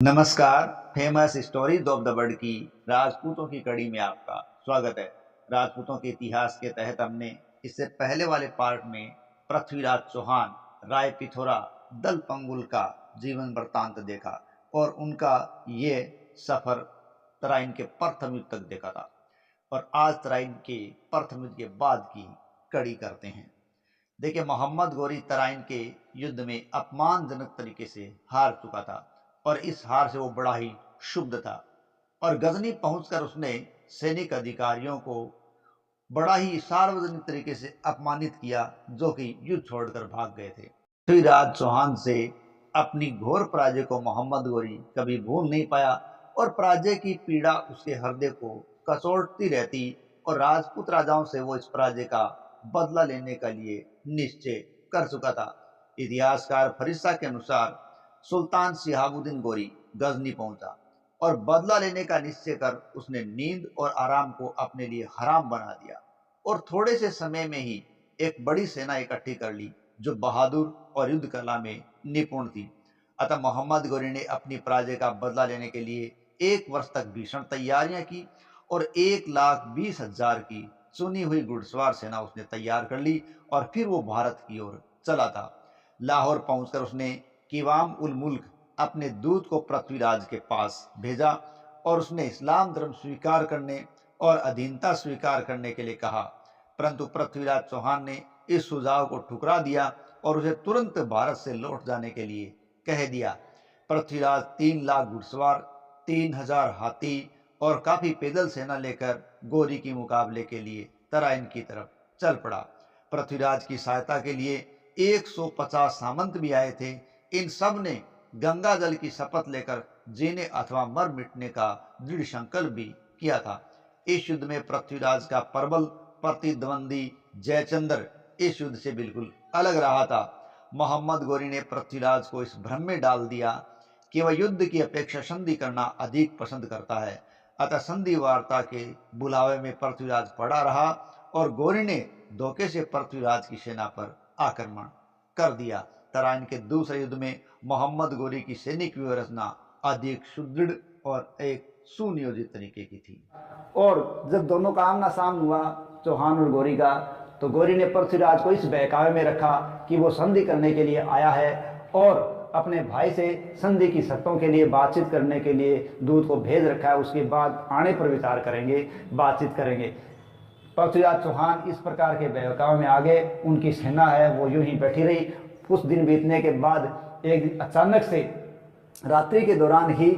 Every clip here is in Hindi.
नमस्कार। Famous stories of the world की राजपूतों की कड़ी में आपका स्वागत है। राजपूतों के इतिहास के तहत हमने इससे पहले वाले पार्ट में पृथ्वीराज चौहान, राय पिथौरा, दल पंगुल का जीवन वृत्तांत देखा और उनका ये सफर तराइन के प्रथम युद्ध तक देखा था। और आज तराइन के प्रथम युद्ध के बाद की कड़ी करते हैं। देखिए, मोहम्मद गोरी तराइन के युद्ध में अपमानजनक तरीके से हार चुका था और इस हार से वो बड़ा ही क्षुब्ध था और गजनी पहुंचकर उसने सैनिक अधिकारियों को बड़ा ही सार्वजनिक तरीके से अपमानित किया, जो कि युद्ध छोड़कर भाग गए थे। पृथ्वीराज चौहान से अपनी घोर पराजय को मोहम्मद गोरी कभी भूल नहीं पाया और पराजय की पीड़ा उसके हृदय को कसोटती रहती और राजपूत राजाओं से वो इस पराजय का बदला लेने के लिए निश्चय कर चुका था। इतिहासकार फरिश्ता के अनुसार सुल्तान शिहाबुद्दीन गोरी गजनी पहुंचा और बदला लेने का निश्चय कर उसने नींद और आराम को अपने लिए हराम बना दिया और थोड़े से समय में ही एक बड़ी सेना इकट्ठी कर ली जो बहादुर और युद्ध कला में निपुण थी। अतः मोहम्मद गोरी ने अपनी पराजय का बदला लेने के लिए 1 वर्ष तक भीषण तैयारियां की और 1,20,000 की चुनी हुई घुड़सवार सेना उसने तैयार कर ली और फिर वो भारत की ओर चला था। लाहौर पहुंचकर उसने किवाम उल मुल्क अपने दूत को पृथ्वीराज के पास भेजा और उसने इस्लाम धर्म स्वीकार करने और अधीनता स्वीकार करने के लिए कहा, परंतु पृथ्वीराज चौहान ने इस सुझाव को ठुकरा दिया और उसे तुरंत भारत से लौट जाने के लिए कह दिया। पृथ्वीराज 3 लाख घुड़सवार, 3,000 हाथी और काफी पैदल सेना लेकर गोरी के मुकाबले के लिए तराइन की तरफ चल पड़ा। पृथ्वीराज की सहायता के लिए 150 सामंत भी आए थे। इन सब ने गंगा जल की शपथ लेकर जीने अथवा मर मिटने का दृढ़ संकल्प भी किया था। इस युद्ध में पृथ्वीराज का प्रबल प्रतिद्वंदी जयचंद्र इस युद्ध से बिल्कुल अलग रहा था। मोहम्मद गोरी ने पृथ्वीराज को इस भ्रम में डाल दिया कि वह युद्ध की अपेक्षा संधि करना अधिक पसंद करता है। अतः संधि वार्ता के बुलावे में पृथ्वीराज पड़ा रहा और गोरी ने धोखे से पृथ्वीराज की सेना पर आक्रमण कर दिया। तराइन के दूसरे युद्ध में मोहम्मद गोरी की सैनिक व्यवस्था अधिक सुदृढ़ और एक सुनियोजित तरीके की थी। और जब दोनों का आमना सामना हुआ चौहान और गोरी का, तो गोरी ने पृथ्वीराज को इस बहकावे में रखा कि वो संधि करने के लिए आया है और अपने भाई से संधि की शर्तों के लिए बातचीत करने के लिए दूत को भेज रखा है। उसके बाद आने पर विचार करेंगे, बातचीत करेंगे। पृथ्वीराज चौहान इस प्रकार के बहकावे में आ गए। उनकी सेना है वो यूं ही बैठी रही। कुछ दिन बीतने के बाद एक अचानक से रात्रि के दौरान ही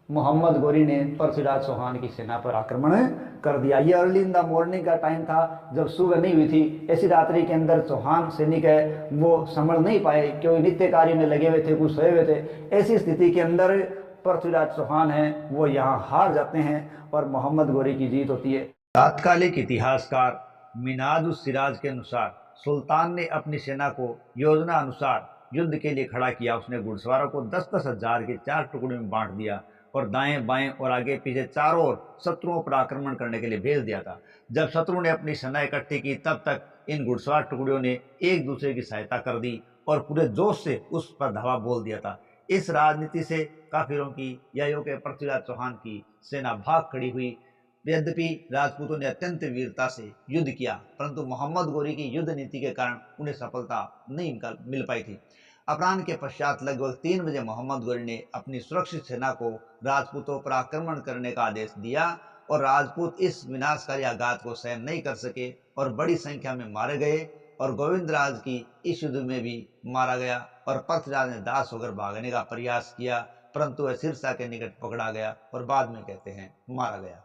मोहम्मद गोरी ने पृथ्वीराज चौहान की सेना पर आक्रमण कर दिया। ये अर्ली इन द मॉर्निंग का टाइम था, जब सुबह नहीं हुई थी। ऐसी रात्रि के अंदर चौहान सैनिक है वो संभल नहीं पाए, क्योंकि नित्य कार्य में लगे हुए थे, कुछ सोए हुए थे। ऐसी स्थिति के अंदर पृथ्वीराज चौहान है वो यहाँ हार जाते हैं और मोहम्मद गोरी की जीत होती है। तात्कालिक इतिहासकार मिनाजुस सिराज के अनुसार सुल्तान ने अपनी सेना को योजना अनुसार युद्ध के लिए खड़ा किया। उसने घुड़सवारों को 10-10 हजार के 4 टुकड़ों में बांट दिया और दाएं बाएं और आगे पीछे चारों ओर शत्रुओं पर आक्रमण करने के लिए भेज दिया था। जब शत्रु ने अपनी सेना इकट्ठी की, तब तक इन घुड़सवार टुकड़ियों ने एक दूसरे की सहायता कर दी और पूरे जोश से उस पर धावा बोल दिया था। इस राजनीति से काफिरों की या के पृथ्वीराज चौहान की सेना भाग खड़ी हुई। यद्यपि राजपूतों ने अत्यंत वीरता से युद्ध किया, परंतु मोहम्मद गोरी की युद्ध नीति के कारण उन्हें सफलता नहीं मिल पाई थी। अपराह्न के पश्चात लगभग 3 बजे मोहम्मद गोरी ने अपनी सुरक्षित सेना को राजपूतों पर आक्रमण करने का आदेश दिया और राजपूत इस विनाशकारी आघात को सहन नहीं कर सके और बड़ी संख्या में मारे गए और गोविंदराज की इस युद्ध में भी मारा गया और पृथ्वीराज ने दास होकर भागने का प्रयास किया, परंतु वह सिरसा के निकट पकड़ा गया और बाद में कहते हैं मारा गया।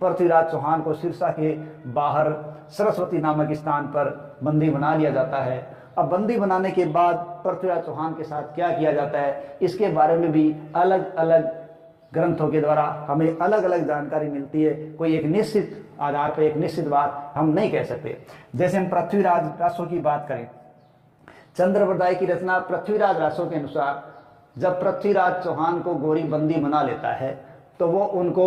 पृथ्वीराज चौहान को सिरसा के बाहर सरस्वती नामक स्थान पर बंदी बना लिया जाता है। अब बंदी बनाने के बाद पृथ्वीराज चौहान के साथ क्या किया जाता है, इसके बारे में भी अलग अलग ग्रंथों के द्वारा हमें अलग अलग जानकारी मिलती है। कोई एक निश्चित आधार पर एक निश्चित बात हम नहीं कह सकते। जैसे हम पृथ्वीराज रासों की बात करें, चंद्रवरदाई की रचना पृथ्वीराज रासों के अनुसार जब पृथ्वीराज चौहान को गोरी बंदी बना लेता है तो वो उनको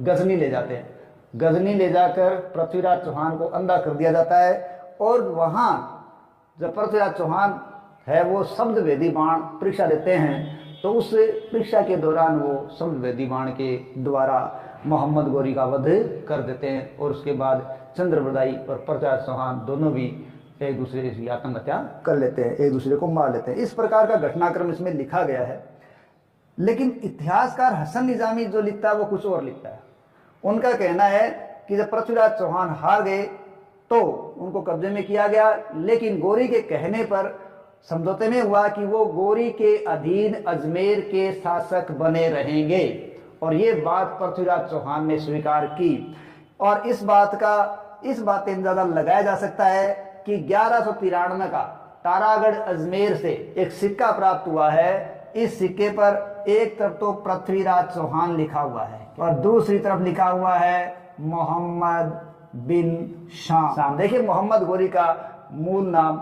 गजनी ले जाते हैं। गजनी ले जाकर पृथ्वीराज चौहान को अंधा कर दिया जाता है और वहाँ जब पृथ्वीराज चौहान है वो शब्द वेदी बाण परीक्षा देते हैं तो उस परीक्षा के दौरान वो समवेदी बाण के द्वारा मोहम्मद गौरी का वध कर देते हैं और उसके बाद चंद्रबरदाई और पृथ्वीराज चौहान दोनों भी एक दूसरे की आत्महत्या कर लेते हैं, एक दूसरे को मार लेते हैं। इस प्रकार का घटनाक्रम इसमें लिखा गया है। लेकिन इतिहासकार हसन निजामी जो लिखता है वो कुछ और लिखता है। उनका कहना है कि जब पृथ्वीराज चौहान हार गए तो उनको कब्जे में किया गया, लेकिन गौरी के कहने पर समझौते में हुआ कि वो गौरी के अधीन अजमेर के शासक बने रहेंगे, और ये बात पृथ्वीराज चौहान ने स्वीकार की। और इस बात से अंदाजा लगाया जा सकता है कि 1193 का तारागढ़ अजमेर से एक सिक्का प्राप्त हुआ है। इस सिक्के पर एक तरफ तो पृथ्वीराज चौहान लिखा हुआ है और दूसरी तरफ लिखा हुआ है मोहम्मद बिन शाम। देखिए, मोहम्मद गौरी का मूल नाम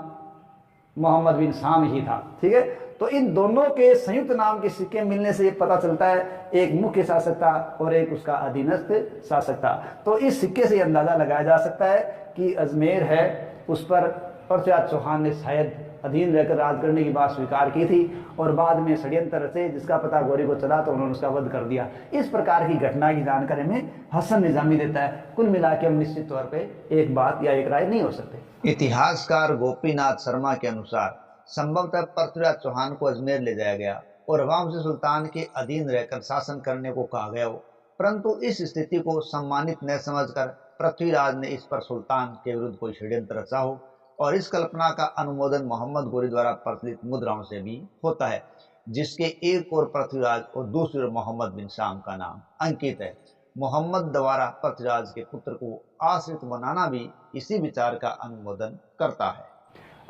मोहम्मद बिन शाम ही था, ठीक है। तो इन दोनों के संयुक्त नाम के सिक्के मिलने से पता चलता है एक मुख्य शासक था और एक उसका अधीनस्थ शासक था। तो इस सिक्के से अंदाजा लगाया जा सकता है कि अजमेर है उस पर पृथ्वीराज चौहान ने शायद अधीन रहकर राज करने की बात स्वीकार की थी और बाद में षड्यंत्र रचे जिसका पता गौरी को चला तो उन्होंने उसका वध कर दिया। इस प्रकार की घटना की जानकारी में हसन निजामी देता है। कुल मिला के हम निश्चित तौर पे एक बात या एक राय नहीं हो सकते। इतिहासकार गोपीनाथ शर्मा के अनुसार संभवतः पृथ्वीराज चौहान को अजमेर ले जाया गया और वंश सुल्तान के अधीन रहकर शासन करने को कहा गया हो, परंतु इस स्थिति को सम्मानित न समझकर पृथ्वीराज ने इस पर सुल्तान के विरुद्ध कोई षड्यंत्र रचा हो, और इस कल्पना का अनुमोदन मोहम्मद गौरी द्वारा प्रचलित मुद्राओं से भी होता है, जिसके एक ओर पृथ्वीराज और दूसरी ओर मोहम्मद बिन शाम का नाम अंकित है। मोहम्मद द्वारा पृथ्वीराज के पुत्र को आश्रित बनाना भी इसी विचार का अनुमोदन करता है।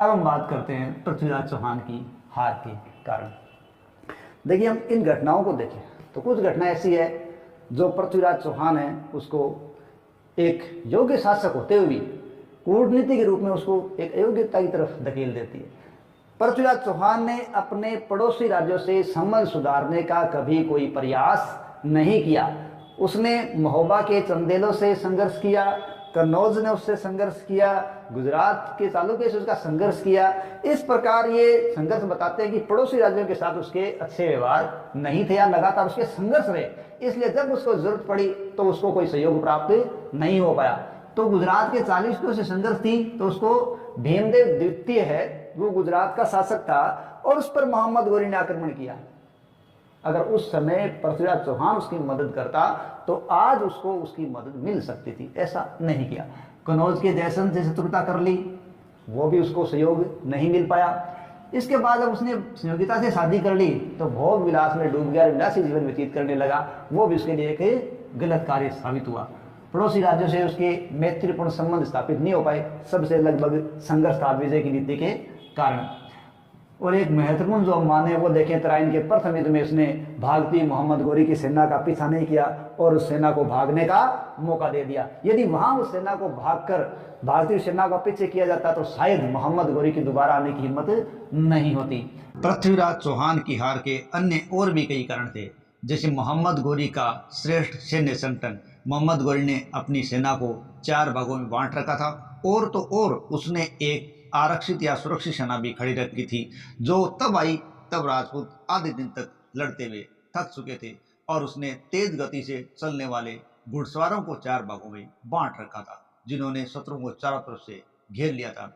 अब हम बात करते हैं पृथ्वीराज चौहान की हार के कारण। देखिए, हम इन घटनाओं को देखें तो कुछ घटना ऐसी है जो पृथ्वीराज चौहान है उसको एक योग्य शासक होते हुए भी कूटनीति के रूप में उसको एक अयोग्यता की तरफ धकेल देती है। पृथ्वीराज चौहान ने अपने पड़ोसी राज्यों से संबंध सुधारने का कभी कोई प्रयास नहीं किया। उसने महोबा के चंदेलों से संघर्ष किया, कन्नौज ने उससे संघर्ष किया, गुजरात के चालुक्य से उसका संघर्ष किया। इस प्रकार ये संघर्ष बताते हैं कि पड़ोसी राज्यों के साथ उसके अच्छे व्यवहार नहीं थे या लगातार उसके संघर्ष रहे, इसलिए जब उसको जरूरत पड़ी तो उसको कोई सहयोग प्राप्त नहीं हो पाया। तो गुजरात के चालुक्यों से संघर्ष थी तो उसको भीमदेव द्वितीय है वो गुजरात का शासक था और उस पर मोहम्मद गौरी ने आक्रमण किया। अगर उस समय पृथ्वीराज चौहान उसकी मदद करता तो आज उसको उसकी मदद मिल सकती थी, ऐसा नहीं किया। कन्नौज के जयसन से शत्रुता कर ली, वो भी उसको सहयोग नहीं मिल पाया। इसके बाद जब उसने संयोगिता से शादी कर ली तो भोग विलास में डूब गया, विलासी जीवन व्यतीत करने लगा, वो भी उसके लिए एक गलत कार्य साबित हुआ। पड़ोसी राज्यों से उसके मैत्रीपूर्ण संबंध स्थापित नहीं हो पाए, सबसे लगभग संघर्ष था विजय की नीति के कारण। और एक महत्वपूर्ण जो हम माने वो देखें, तराइन के प्रथम युद्ध में उसने भागती मोहम्मद गौरी की सेना का पीछा नहीं किया और उस सेना को भागने का मौका दे दिया। यदि वहां उस सेना को भागकर भारतीय सेना को पीछे किया जाता तो शायद मोहम्मद गौरी की दोबारा आने की हिम्मत नहीं होती। पृथ्वीराज चौहान की हार के अन्य और भी कई कारण थे, जैसे मोहम्मद गौरी का श्रेष्ठ सैन्य संगठन। मोहम्मद गौरी ने अपनी सेना को 4 भागों में बांट रखा था और तो और उसने एक आरक्षित या सुरक्षित सेना भी खड़ी रखी थी, जो तब आई तब राजपूत आधे दिन तक लड़ते हुए थक चुके थे, और उसने तेज गति से चलने वाले घुड़सवारों को 4 भागों में बांट रखा था, जिन्होंने शत्रु को चारों तरफ से घेर लिया था।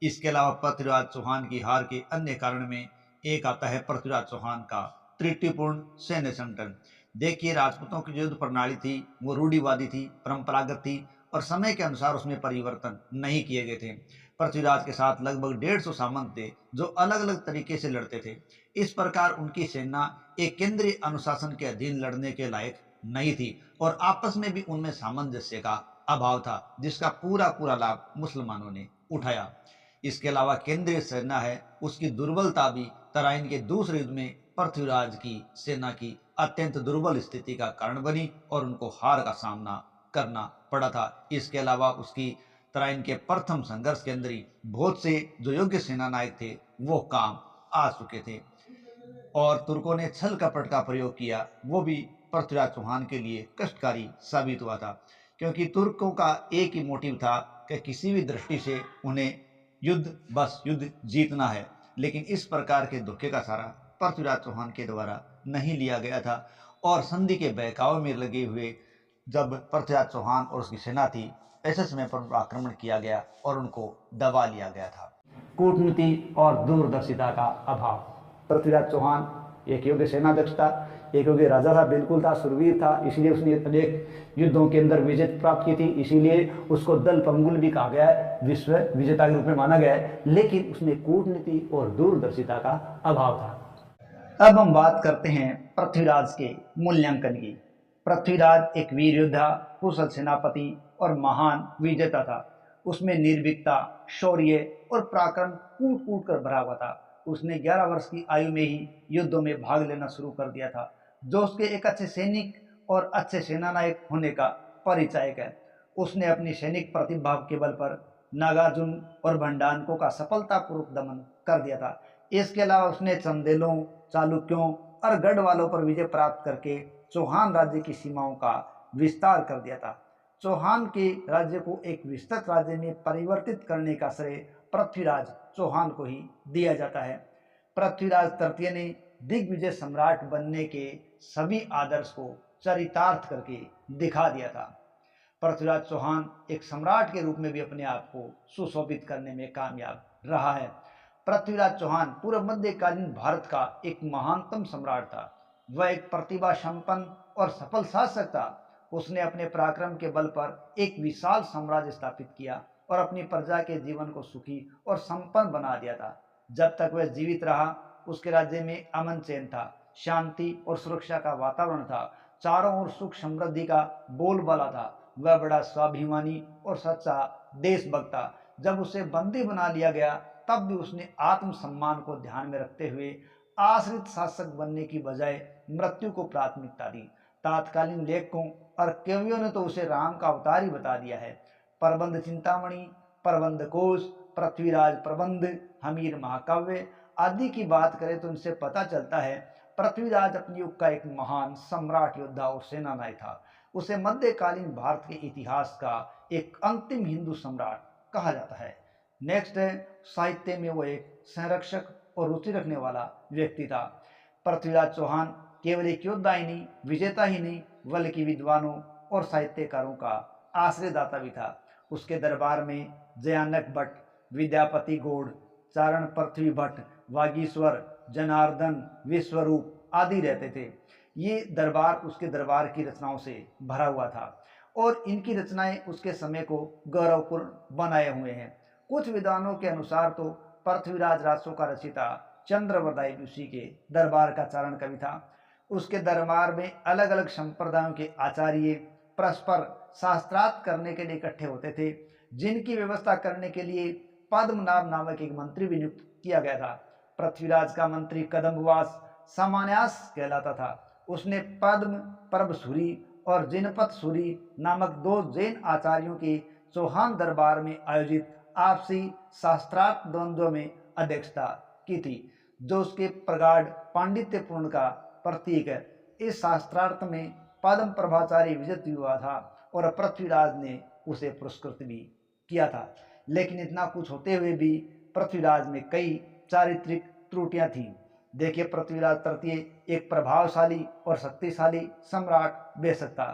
इसके अलावा पृथ्वीराज चौहान की हार के अन्य कारण में एक आता है पृथ्वीराज चौहान का त्रुटिपूर्ण सैन्य संगठन। देखिए, राजपूतों की युद्ध प्रणाली थी वो रूढ़िवादी थी, परंपरागत थी और समय के अनुसार उसमें परिवर्तन नहीं किए गए थे। पृथ्वीराज के साथ लगभग 150 सामंत थे जो अलग अलग तरीके से लड़ते थे। इस प्रकार उनकी सेना एक केंद्रीय अनुशासन के अधीन लड़ने के लायक नहीं थी और आपस में भी उनमें सामंजस्य का अभाव था, जिसका पूरा लाभ मुसलमानों ने उठाया। इसके अलावा केंद्रीय सेना है उसकी दुर्बलता भी तराइन के दूसरे युद्ध में पृथ्वीराज की सेना की अत्यंत दुर्बल स्थिति का कारण बनी और उनको हार का सामना करना पड़ा था। इसके अलावा उसकी तराइन के प्रथम संघर्ष के अंदर ही बहुत से जो योग्य सेना नायक थे वो काम आ चुके थे और तुर्कों ने छल कपट का प्रयोग किया, वो भी पृथ्वीराज चौहान के लिए कष्टकारी साबित हुआ था, क्योंकि तुर्कों का एक ही मोटिव था कि किसी भी दृष्टि से उन्हें युद्ध जीतना है। लेकिन इस प्रकार के धोखे का सारा पृथ्वीराज चौहान के द्वारा नहीं लिया गया था और संधि के बहकावे में लगे हुए जब पृथ्वीराज चौहान और उसकी सेना थी, ऐसे समय पर उन पर आक्रमण किया गया और उनको दबा लिया गया था। कूटनीति और दूरदर्शिता का अभाव। पृथ्वीराज चौहान एक योग्य सेनाध्यक्ष था, एक योग्य राजा था, बिल्कुल था, सुरवीर था, इसीलिए उसने अनेक युद्धों के अंदर विजय प्राप्त की थी, इसीलिए उसको दल पंगुल भी कहा गया है, विश्व विजेता के रूप में माना गया है। लेकिन उसमें कूटनीति और दूरदर्शिता का अभाव था। अब हम बात करते हैं पृथ्वीराज के मूल्यांकन की। पृथ्वीराज एक वीर योद्धा, कुशल सेनापति और महान विजेता था। उसमें निर्भीकता, शौर्य और पराक्रम कूट कूट कर भरा हुआ था। उसने 11 वर्ष की आयु में ही युद्धों में भाग लेना शुरू कर दिया था, जो उसके एक अच्छे सैनिक और अच्छे सेनानायक होने का परिचायक है। उसने अपनी सैनिक प्रतिभा के बल पर नागार्जुन और भंडारकों का सफलतापूर्वक दमन कर दिया था। इसके अलावा उसने चंदेलों, चालुक्यों और गढ़वालों पर विजय प्राप्त करके चौहान राज्य की सीमाओं का विस्तार कर दिया था। चौहान के राज्य को एक विस्तृत राज्य में परिवर्तित करने का श्रेय पृथ्वीराज चौहान को ही दिया जाता है। पृथ्वीराज तृतीय ने दिग्विजय सम्राट बनने के सभी आदर्श को चरितार्थ करके दिखा दिया था। पृथ्वीराज चौहान एक सम्राट के रूप में भी अपने आप को सुशोभित करने में कामयाब रहा है। पृथ्वीराज चौहान पूर्व मध्यकालीन भारत का एक महानतम सम्राट था। वह एक प्रतिभा संपन्न और सफल शासक था। उसने अपने पराक्रम के बल पर एक विशाल साम्राज्य स्थापित किया और अपनी प्रजा के जीवन को सुखी और संपन्न बना दिया था। जब तक वह जीवित रहा, उसके राज्य में अमन चैन था, शांति और सुरक्षा का वातावरण था, चारों ओर सुख समृद्धि का बोलबाला था। वह बड़ा स्वाभिमानी और सच्चा देशभक्त था। जब उसे बंदी बना लिया गया, तब भी उसने आत्मसम्मान को ध्यान में रखते हुए आश्रित शासक बनने की बजाय मृत्यु को प्राथमिकता दी। तात्कालीन लेखकों और कवियों ने तो उसे राम का अवतार ही बता दिया है। प्रबंध चिंतामणि, प्रबंध कोश, पृथ्वीराज प्रबंध, हमीर महाकाव्य आदि की बात करें तो इनसे पता चलता है पृथ्वीराज अपने युग का एक महान सम्राट, योद्धा और सेनानायक था। उसे मध्यकालीन भारत के इतिहास का एक अंतिम हिंदू सम्राट कहा जाता है। नेक्स्ट है, साहित्य में वो एक संरक्षक और रुचि रखने वाला व्यक्ति था। पृथ्वीराज चौहान केवल एक योद्धा ही नहीं, विजेता ही नहीं, बल्कि विद्वानों और साहित्यकारों का आश्रयदाता भी था। उसके दरबार में जयानक भट्ट, विद्यापति गौड़, चारण पृथ्वी भट्ट, वागीश्वर, जनार्दन, विश्वरूप आदि रहते थे। ये दरबार उसके दरबार की रचनाओं से भरा हुआ था और इनकी रचनाएं उसके समय को गौरवपूर्ण बनाए हुए हैं। कुछ विद्वानों के अनुसार तो पृथ्वीराज राजसों का रचिता चंद्रवरदाई उसी के दरबार का चारण कवि था। उसके दरबार में अलग अलग संप्रदायों के आचार्य परस्पर शास्त्रार्थ करने के लिए इकट्ठे होते थे, जिनकी व्यवस्था करने के लिए पद्मनाभ नामक एक मंत्री भी नियुक्त किया गया था। पृथ्वीराज का मंत्री कदम्बवास सामान्यास कहलाता था। उसने पद्म, परबसूरी और जिनपत सूरी नामक 2 जैन आचार्यों के चौहान दरबार में आयोजित आपसी शास्त्रार्थ द्वंद्व में अध्यक्षता की थी, जो उसके प्रगाढ़ पांडित्यपूर्ण का प्रतीक है। इस शास्त्रार्थ में पद्म प्रभाचारी विजित हुआ था और पृथ्वीराज ने उसे पुरस्कृत भी किया था। लेकिन इतना कुछ होते हुए भी पृथ्वीराज में कई चारित्रिक त्रुटियां थीं। देखिए, पृथ्वीराज तृतीय एक प्रभावशाली और शक्तिशाली सम्राट बेशक था,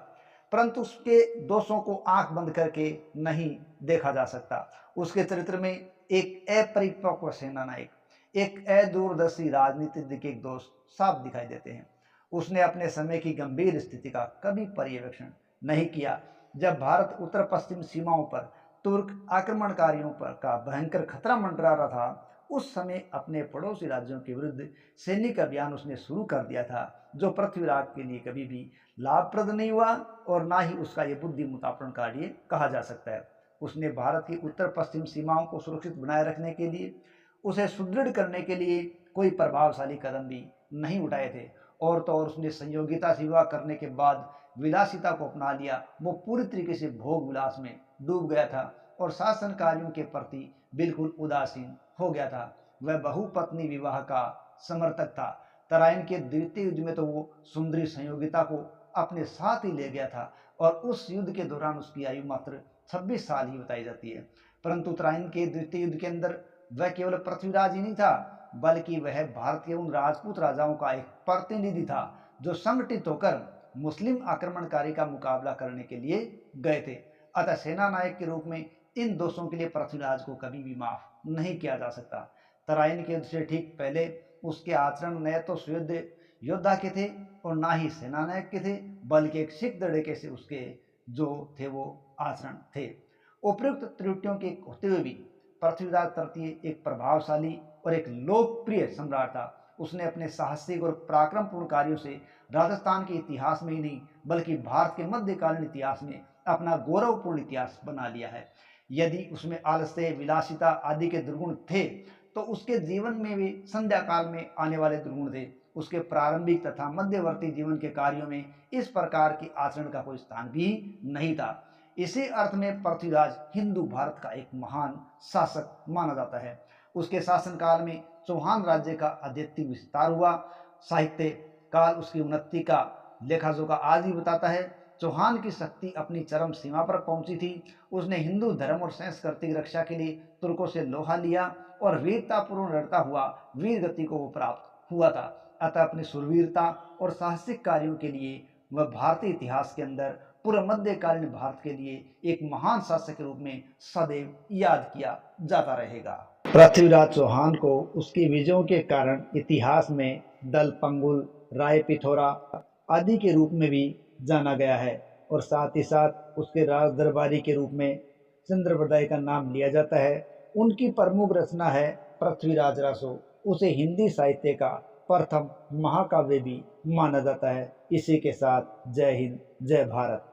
परंतु उसके दोषों को आंख बंद करके नहीं देखा जा सकता। उसके चरित्र में एक अपरिपक्व सेनानायक, एक अदूरदर्शी राजनीतिज्ञ के दोष साफ दिखाई देते हैं। उसने अपने समय की गंभीर स्थिति का कभी पर्यवेक्षण नहीं किया। जब भारत उत्तर पश्चिम सीमाओं पर तुर्क आक्रमणकारियों पर का भयंकर खतरा मंडरा रहा था, उस समय अपने पड़ोसी राज्यों के विरुद्ध सैनिक अभियान उसने शुरू कर दिया था, जो पृथ्वीराज के लिए कभी भी लाभप्रद नहीं हुआ और ना ही उसका ये बुद्धिमुतापन कार्य कहा जा सकता है। उसने भारत की उत्तर पश्चिम सीमाओं को सुरक्षित बनाए रखने के लिए, उसे सुदृढ़ करने के लिए कोई प्रभावशाली कदम भी नहीं उठाए थे। और तो और उसने संयोगिता से विवाह करने के बाद विलासिता को अपना लिया। वो पूरी तरीके से भोग विलास में डूब गया था और शासन कार्यों के प्रति बिल्कुल उदासीन हो गया था। वह बहुपत्नी विवाह का समर्थक था। तराइन के द्वितीय युद्ध में तो वो सुंदरी संयोगिता को अपने साथ ही ले गया था और उस युद्ध के दौरान उसकी आयु मात्र 26 साल ही बताई जाती है। परंतु तराइन के द्वितीय युद्ध के अंदर वह केवल पृथ्वीराज ही नहीं था, बल्कि वह भारत के उन राजपूत राजाओं का एक प्रतिनिधि था जो संगठित होकर मुस्लिम आक्रमणकारी का मुकाबला करने के लिए गए थे। अतः सेना नायक के रूप में इन दोषों के लिए पृथ्वीराज को कभी भी माफ नहीं किया जा सकता। तराइन के युद्ध से ठीक पहले उसके आचरण न तो सुयुद्ध योद्धा के थे और ना ही सेना नायक के थे, बल्कि एक सिख दड़े से उसके जो थे वो आचरण थे। उपयुक्त त्रुटियों के होते हुए भी पृथ्वीराज तृतीय एक प्रभावशाली और एक लोकप्रिय सम्राट था। उसने अपने साहसिक और पराक्रमपूर्ण कार्यों से राजस्थान के इतिहास में ही नहीं बल्कि भारत के मध्यकालीन इतिहास में अपना गौरवपूर्ण इतिहास बना लिया है। यदि उसमें आलस्य, विलासिता आदि के दुर्गुण थे तो उसके जीवन में भी संध्या काल में आने वाले दुर्गुण थे। उसके प्रारंभिक तथा मध्यवर्ती जीवन के कार्यों में इस प्रकार के आचरण का कोई स्थान भी नहीं था। इसी अर्थ में पृथ्वीराज हिंदू भारत का एक महान शासक माना जाता है। उसके शासनकाल में चौहान राज्य का अद्वितीय विस्तार हुआ। साहित्य काल उसकी उन्नति का लेखाजोखा आज भी बताता है। चौहान की शक्ति अपनी चरम सीमा पर पहुंची थी। उसने हिंदू धर्म और संस्कृति की रक्षा के लिए तुर्कों से लोहा लिया और वीरतापूर्ण लड़ता हुआ वीर गति को वो प्राप्त हुआ था। अतः अपनी शूरवीरता और साहसिक कार्यों के लिए वह भारतीय इतिहास के अंदर पूर्व मध्यकालीन भारत के लिए एक महान शासक के रूप में सदैव याद किया जाता रहेगा। पृथ्वीराज चौहान को उसकी विजयों के कारण इतिहास में दल पंगुल, राय पिथौरा आदि के रूप में भी जाना गया है और साथ ही साथ उसके राज दरबारी के रूप में चंद्रप्रदाय का नाम लिया जाता है। उनकी प्रमुख रचना है पृथ्वीराज रासो। उसे हिंदी साहित्य का प्रथम महाकाव्य भी माना जाता है। इसी के साथ जय हिंद, जय भारत।